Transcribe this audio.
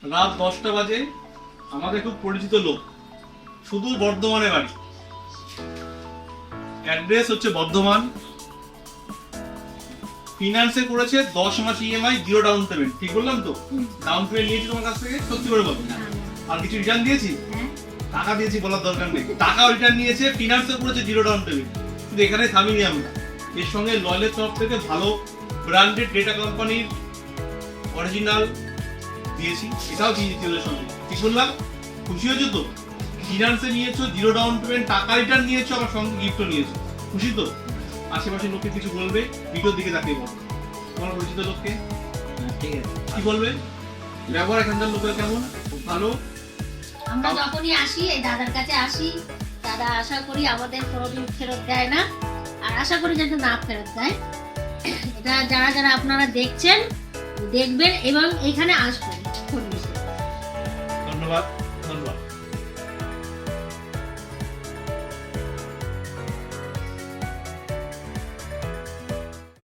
রাত 10টা বাজে। আমাদের খুব পরিচিত লোক, শুধু বর্ধমানে বাড়ি, অ্যাড্রেস হচ্ছে বর্ধমান। ফিনান্সে করেছে 10 মাস ইএমআই, 0 ডাউন পেমেন্ট। ঠিক বললাম তো? ডাউন পেমেন্ট নিয়েছি তোমার কাছ থেকে, সত্যি করে বলো। আর কিছু রিটার্ন দিয়েছি? টাকা দিয়েছি বলার দরকার নেই, টাকাও রিটার্ন নিয়েছে। ফিনান্সে করেছে 0 ডাউন পেমেন্ট। কিন্তু এখানে থামিনি আমরা, এর সঙ্গে লয়ালের তরফ থেকে ভালো ব্র্যান্ডেড ডেটা কোম্পানির অরিজিনাল দিয়েছি, এটাও দিয়েছি ওদের সঙ্গে। ঠিক বললাম? খুশি হয়েছো তো? ফিনান্সে নিয়েছো, 0 ডাউন পেমেন্ট, টাকা রিটার্ন নিয়েছো, আবার সঙ্গে গিফটও নিয়েছো। খুশি তো? আশেপাশের লোককে কিছু বলবে, ভিডিওর দিকে তাকিয়ে বলো তোমার পরিচিত লোককে। ঠিক আছে, কি বলবে? ব্যবহার এখানকার লোকের কেমন? খুব ভালো। আমরা যখনই আসি এই দাদার কাছে আসি, দাদা আশা করি আমাদের কোনোদিন ফেরত দেয় না, আর আশা করি যাতে না ফেরত দেয়। এটা যারা যারা আপনারা দেখছেন, দেখবেন এবং এখানে আসবেন। ধন্যবাদ, ধন্যবাদ।